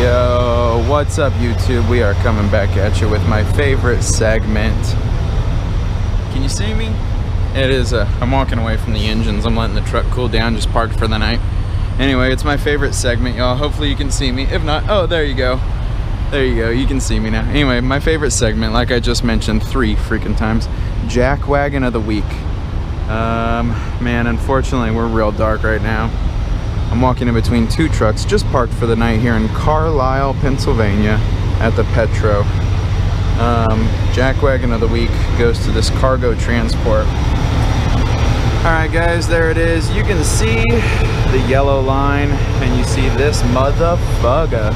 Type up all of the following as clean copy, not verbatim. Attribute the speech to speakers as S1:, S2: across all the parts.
S1: Yo, what's up YouTube? We are coming back at you with my favorite segment. Can you see me? It is, I'm walking away from the engines. I'm letting the truck cool down, just parked for the night. Anyway, it's my favorite segment, y'all. Hopefully you can see me. If not, oh, there you go. There you go, you can see me now. Anyway, my favorite segment, like I just mentioned 3 freaking times, Jack Wagon of the Week. Man, unfortunately, we're real dark right now. I'm walking in between 2 trucks, just parked for the night here in Carlisle, Pennsylvania, at the Petro. Jack Wagon of the Week goes to this cargo transport. Alright guys, there it is. You can see the yellow line, and you see this motherfucker.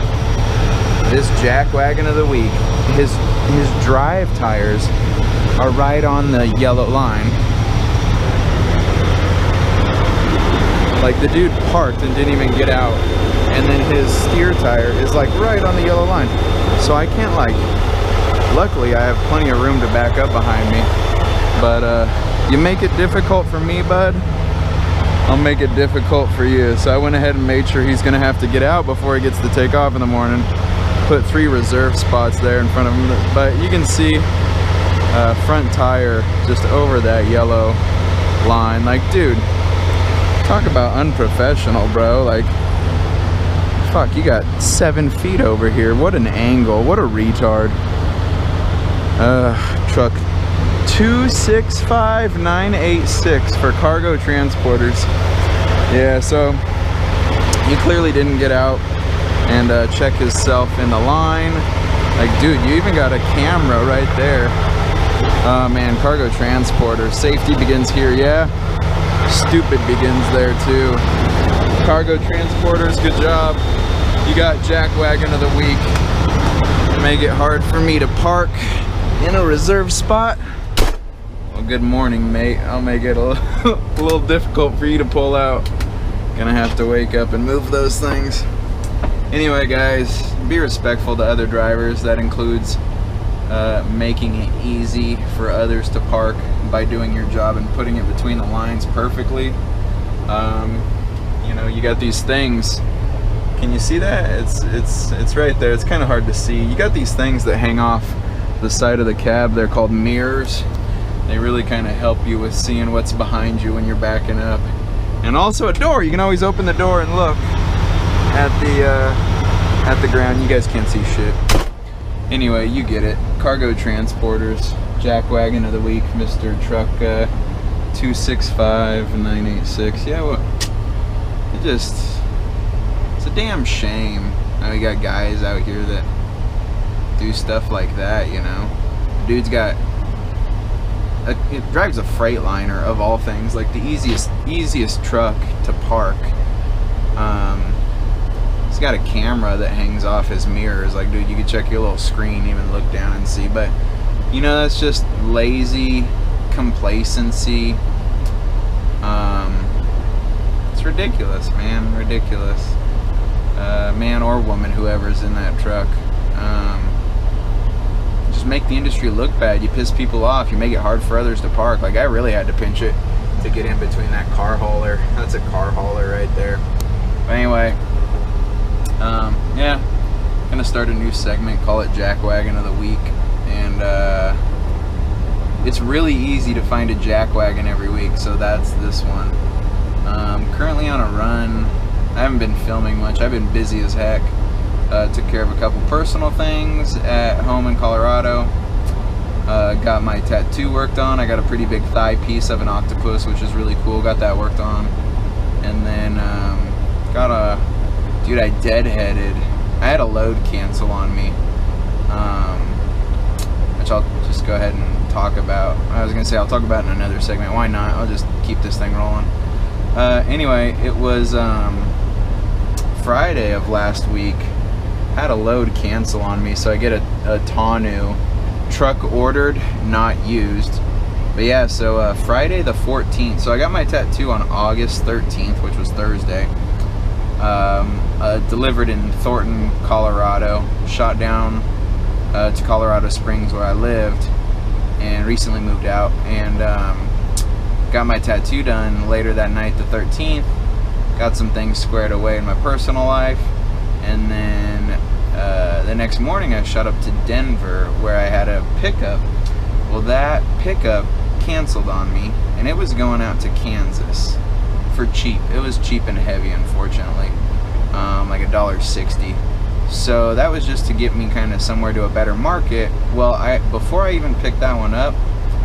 S1: This Jack Wagon of the Week. His drive tires are right on the yellow line. Like, the dude parked and didn't even get out, and then his steer tire is like right on the yellow line. So I can't, like, luckily I have plenty of room to back up behind me, but you make it difficult for me, bud, I'll make it difficult for you. So I went ahead and made sure he's gonna have to get out before he gets to take off in the morning. Put 3 reserve spots there in front of him, but you can see front tire just over that yellow line. Like, dude, talk about unprofessional, bro. Like, fuck, you got 7 feet over here. What an angle. What a retard. Truck 265986 for cargo transporters. Yeah, so he clearly didn't get out and check himself in the line. Like, dude, you even got a camera right there. Oh man, cargo transporter. Safety begins here, yeah. Stupid begins there too. Cargo transporters, good job. You got Jack Wagon of the Week. Make it hard for me to park in a reserve spot. Well, good morning, mate. I'll make it a little difficult for you to pull out. Gonna have to wake up and move those things. Anyway, guys, be respectful to other drivers. That includes making it easy for others to park by doing your job and putting it between the lines perfectly. You know, you got these things. Can you see that? It's right there. It's kind of hard to see. You got these things that hang off the side of the cab. They're called mirrors. They really kind of help you with seeing what's behind you when you're backing up. And also a door. You can always open the door and look at the ground. You guys can't see shit. Anyway, you get it. Cargo transporters. Jack Wagon of the Week, Mr. Truck 265986. Yeah, well, it's a damn shame. Now we got guys out here that do stuff like that, you know. Dude's got it drives a Freightliner of all things, like the easiest truck to park. He's got a camera that hangs off his mirrors. Like, dude, you can check your little screen, even look down and see. But you know, that's just lazy complacency. It's ridiculous, man. Ridiculous. Man or woman, whoever's in that truck. Just make the industry look bad. You piss people off. You make it hard for others to park. Like, I really had to pinch it to get in between that car hauler. That's a car hauler right there. But anyway, yeah, gonna start a new segment, call it Jack Wagon of the Week. And it's really easy to find a Jack Wagon every week, so that's this one. Currently on a run. I haven't been filming much. I've been busy as heck. Took care of a couple personal things at home in Colorado. Got my tattoo worked on. I got a pretty big thigh piece of an octopus, which is really cool. Got that worked on. And then got a... Dude, I deadheaded. I had a load cancel on me. Which I'll just go ahead and talk about. I was gonna say I'll talk about in another segment. Why not? I'll just keep this thing rolling. Anyway, it was Friday of last week. Had a load cancel on me, so I get a tonneau truck ordered, not used. But yeah, so Friday the 14th. So I got my tattoo on August 13th, which was Thursday. Delivered in Thornton, Colorado. Shot down to Colorado Springs, where I lived, and recently moved out, and got my tattoo done later that night, the 13th. Got some things squared away in my personal life, and then the next morning I shot up to Denver where I had a pickup. Well, that pickup canceled on me, and it was going out to Kansas for cheap. It was cheap and heavy, unfortunately, like $1.60. So that was just to get me kind of somewhere to a better market. Well, before I even picked that one up,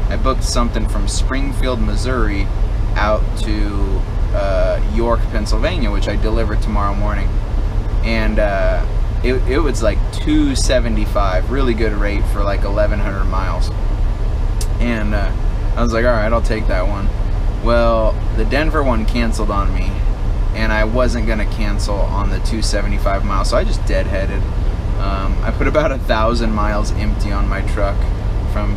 S1: I booked something from Springfield, Missouri out to York, Pennsylvania, which I delivered tomorrow morning. And it was like $275, really good rate for like 1,100 miles. And I was like, all right, I'll take that one. Well, the Denver one canceled on me, and I wasn't gonna cancel on the 275 miles, so I just deadheaded. I put about 1,000 miles empty on my truck from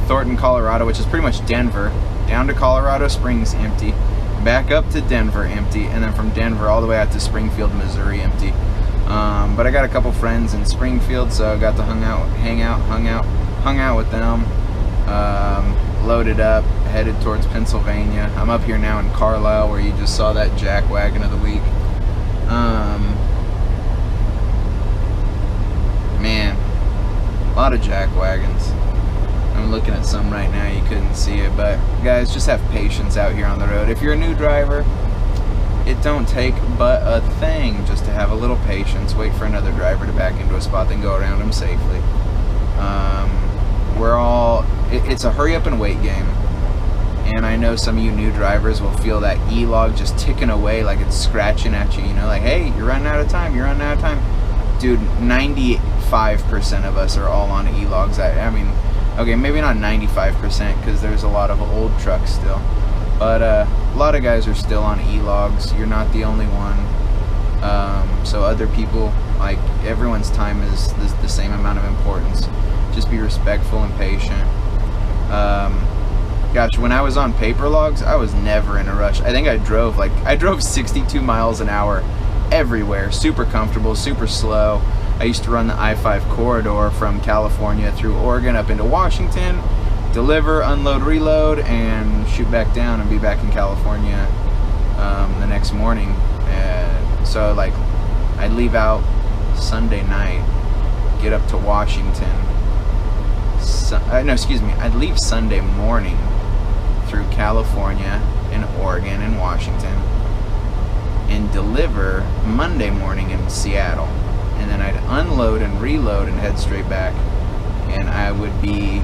S1: Thornton, Colorado, which is pretty much Denver, down to Colorado Springs empty, back up to Denver empty, and then from Denver all the way out to Springfield, Missouri empty. But I got a couple friends in Springfield, so I got to hung out with them. Loaded up, headed towards Pennsylvania. I'm up here now in Carlisle, where you just saw that jack wagon of the week. Man, a lot of jack wagons. I'm looking at some right now, you couldn't see it, but guys, just have patience out here on the road. If you're a new driver, it don't take but a thing just to have a little patience, wait for another driver to back into a spot, then go around them safely. It's a hurry up and wait game, and I know some of you new drivers will feel that E-log just ticking away like it's scratching at you, you know, like, hey, you're running out of time, Dude, 95% of us are all on E-logs. I mean, okay, maybe not 95%, because there's a lot of old trucks still, but a lot of guys are still on E-logs. You're not the only one. So other people, like, everyone's time is the same amount of importance. Just be respectful and patient. Gosh, when I was on paper logs, I was never in a rush. I think I drove 62 miles an hour everywhere, super comfortable, super slow. I used to run the I-5 corridor from California through Oregon up into Washington, deliver, unload, reload, and shoot back down and be back in California the next morning. So like, I'd leave out Sunday night, get up to Washington. I'd leave Sunday morning through California and Oregon and Washington, and deliver Monday morning in Seattle, and then I'd unload and reload and head straight back, and I would be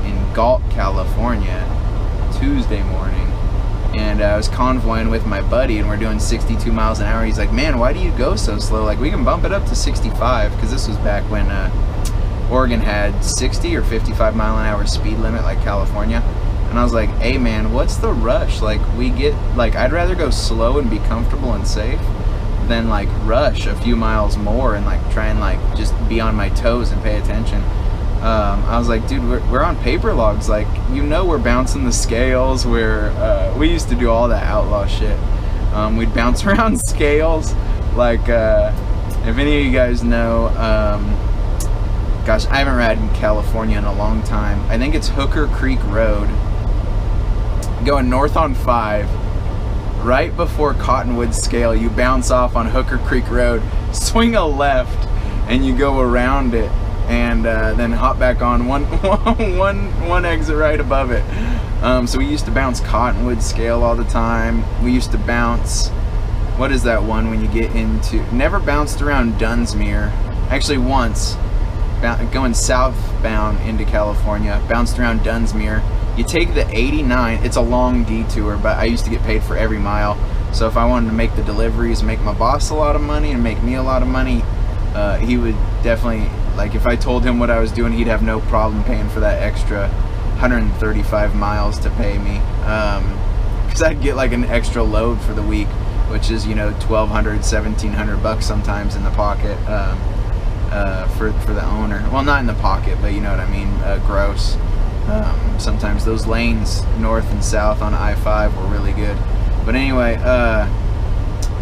S1: in Galt, California Tuesday morning. And I was convoying with my buddy, and we're doing 62 miles an hour. He's like, man, why do you go so slow? Like, we can bump it up to 65, because this was back when Oregon had 60 or 55 mile an hour speed limit like California. And I was like, hey man, what's the rush? Like, I'd rather go slow and be comfortable and safe than like rush a few miles more and like try and like just be on my toes and pay attention. I was like, dude, we're on paper logs, like, you know, we're bouncing the scales. We used to do all that outlaw shit. We'd bounce around scales, like, if any of you guys know, gosh, I haven't ridden in California in a long time. I think it's Hooker Creek Road, going north on 5, right before Cottonwood Scale. You bounce off on Hooker Creek Road, swing a left, and you go around it, and then hop back on one exit right above it. So we used to bounce Cottonwood Scale all the time. We used to bounce, what is that one when you get into, never bounced around Dunsmuir. Actually once, going southbound into California, bounced around Dunsmuir. You take the 89, it's a long detour, but I used to get paid for every mile. So if I wanted to make the deliveries, make my boss a lot of money and make me a lot of money, he would definitely, like, if I told him what I was doing, he'd have no problem paying for that extra 135 miles to pay me. Because I'd get like an extra load for the week, which is, you know, $1,200, $1,700 sometimes in the pocket. For the owner. Well, not in the pocket, but you know what I mean, gross. Sometimes those lanes north and south on I-5 were really good. But anyway,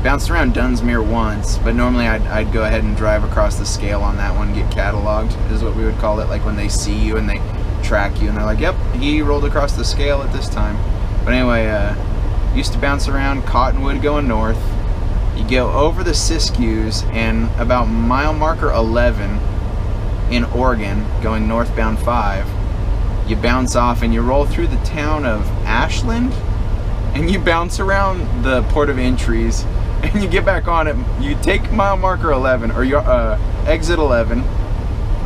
S1: bounced around Dunsmuir once, but normally I'd go ahead and drive across the scale on that one, get cataloged, is what we would call it, like when they see you and they track you and they're like, yep, he rolled across the scale at this time. But anyway, used to bounce around Cottonwood going north. You go over the Siskiyous, and about mile marker 11 in Oregon, going northbound 5, you bounce off and you roll through the town of Ashland, and you bounce around the port of entries, and you get back on it. You take mile marker 11, or your exit 11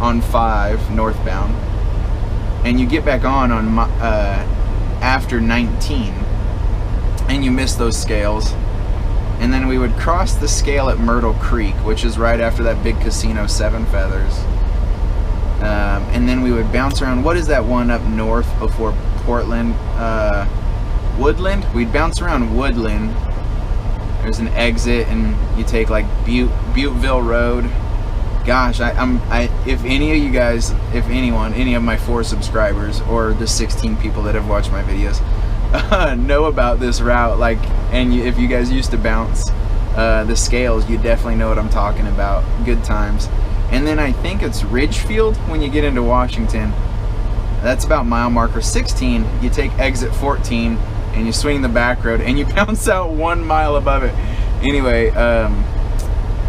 S1: on 5 northbound, and you get back on after 19, and you miss those scales. And then we would cross the scale at Myrtle Creek, which is right after that big casino, Seven Feathers. And then we would bounce around. What is that one up north before Portland? Woodland? We'd bounce around Woodland. There's an exit, and you take like Butteville Road. Gosh, if any of you guys, if anyone, any of my 4 subscribers or the 16 people that have watched my videos know about this route, like, and if you guys used to bounce the scales, you definitely know what I'm talking about. Good times. And then I think it's Ridgefield when you get into Washington. That's about mile marker 16. You take exit 14 and you swing the back road and you bounce out 1 mile above it. Anyway,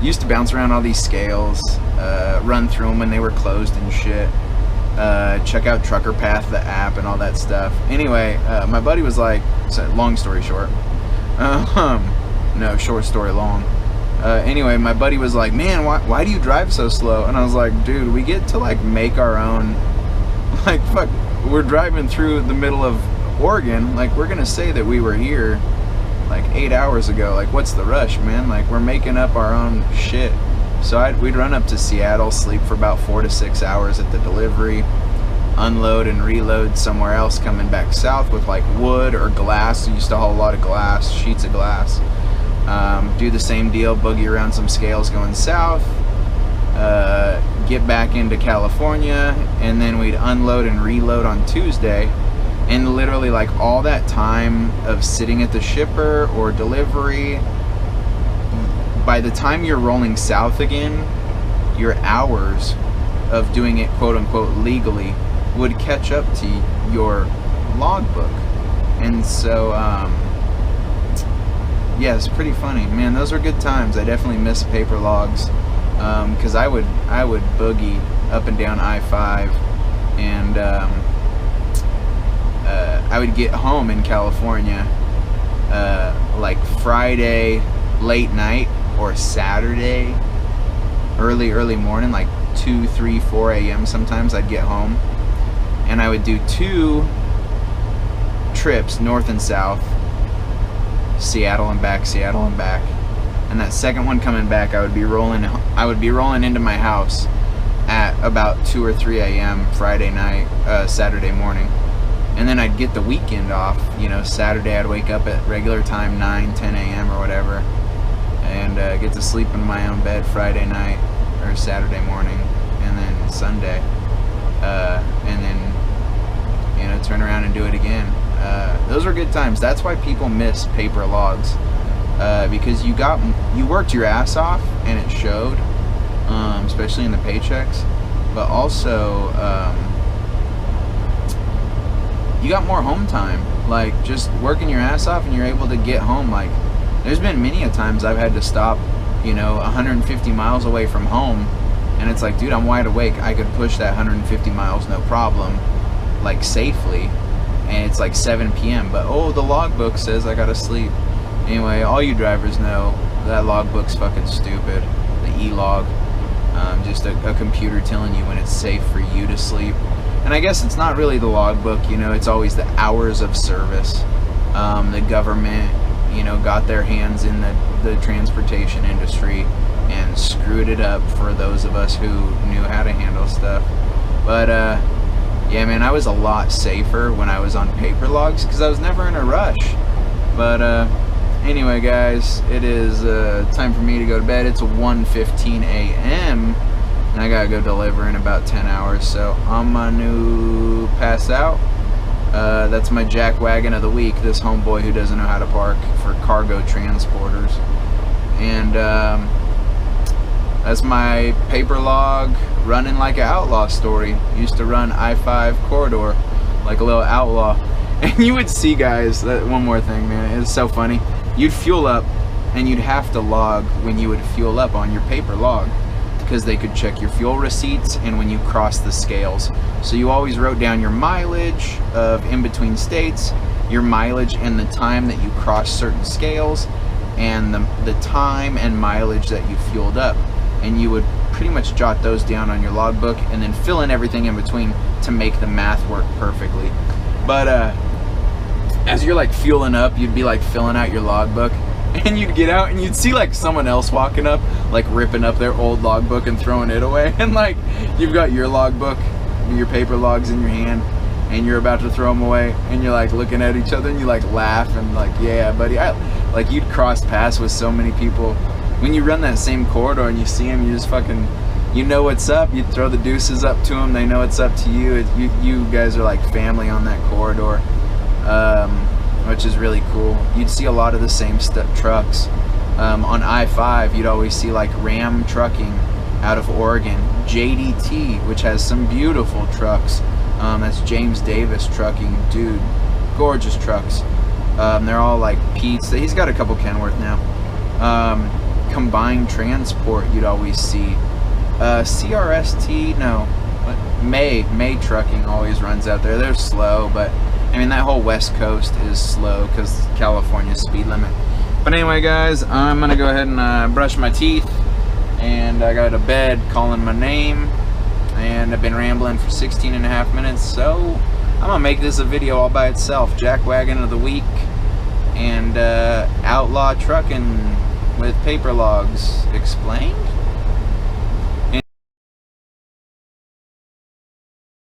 S1: used to bounce around all these scales, run through them when they were closed and shit. Check out Trucker Path, the app, and all that stuff. Anyway, my buddy was like, so long story short, no, short story long. Anyway, my buddy was like, man, why do you drive so slow? And I was like, dude, we get to like make our own, like, fuck, we're driving through the middle of Oregon, like, we're gonna say that we were here like 8 hours ago. Like, what's the rush, man? Like, we're making up our own shit. So we'd run up to Seattle, sleep for about 4 to 6 hours at the delivery, unload and reload somewhere else, coming back south with like wood or glass. We used to haul a lot of glass, sheets of glass. Do the same deal, boogie around some scales going south, get back into California, and then we'd unload and reload on Tuesday. And literally, like, all that time of sitting at the shipper or delivery, by the time you're rolling south again, your hours of doing it quote unquote legally would catch up to your logbook. And so yeah, it's pretty funny, man. Those were good times. I definitely miss paper logs, because I would boogie up and down I-5, and I would get home in California like Friday late night or Saturday early morning, like 2, 3, 4 a.m. sometimes. I'd get home and I would do 2 trips, north and south, Seattle and back, and that second one coming back, I would be rolling into my house at about 2 or 3 a.m. Friday night, Saturday morning. And then I'd get the weekend off, you know. Saturday I'd wake up at regular time, 9, 10 a.m. or whatever, and get to sleep in my own bed Friday night or Saturday morning, and then Sunday, and then, you know, turn around and do it again. Those were good times. That's why people miss paper logs, because you worked your ass off and it showed, especially in the paychecks, but also you got more home time, like just working your ass off, and you're able to get home. Like, there's been many a times I've had to stop, you know, 150 miles away from home, and it's like, dude, I'm wide awake. I could push that 150 miles no problem, like safely, and it's like 7 p.m. But oh, the logbook says I gotta sleep. Anyway, all you drivers know that logbook's fucking stupid. The e-log, just a computer telling you when it's safe for you to sleep. And I guess it's not really the logbook, you know, it's always the hours of service. The government, you know, got their hands in the transportation industry and screwed it up for those of us who knew how to handle stuff. But yeah, man, I was a lot safer when I was on paper logs because I was never in a rush. But anyway, guys, it is time for me to go to bed. It's 1:15 a.m. and I gotta go deliver in about 10 hours, so I'm gonna pass out. That's my jack wagon of the week, this homeboy who doesn't know how to park for cargo transporters. And that's my paper log running like an outlaw story. Used to run I-5 corridor like a little outlaw. And you would see, guys, one more thing, man, it's so funny. You'd fuel up and you'd have to log when you would fuel up on your paper log, because they could check your fuel receipts and when you cross the scales. So you always wrote down your mileage of in between states, your mileage and the time that you crossed certain scales, and the time and mileage that you fueled up. And you would pretty much jot those down on your logbook and then fill in everything in between to make the math work perfectly. But as you're like fueling up, you'd be like filling out your logbook, and you'd get out and you'd see like someone else walking up, like ripping up their old logbook and throwing it away. And like you've got your logbook, your paper logs in your hand, and you're about to throw them away, and you're like looking at each other and you like laugh and like, yeah buddy, like you'd cross paths with so many people. When you run that same corridor and you see them, you just fucking, you know what's up. You throw the deuces up to them, they know it's up to you. You guys are like family on that corridor, which is really cool. You'd see a lot of the same trucks. On I-5, you'd always see like Ram Trucking out of Oregon, JDT, which has some beautiful trucks. That's James Davis Trucking, dude, gorgeous trucks. They're all like Pete's. He's got a couple Kenworth now. Combined Transport, you'd always see. CRST, no, what? May Trucking always runs out there. They're slow, but I mean that whole West Coast is slow because California's speed limit. But anyway, guys, I'm gonna go ahead and brush my teeth, and I got a bed calling my name, and I've been rambling for 16 and a half minutes, so I'm gonna make this a video all by itself. Jack Wagon of the week, and outlaw trucking with paper logs explained.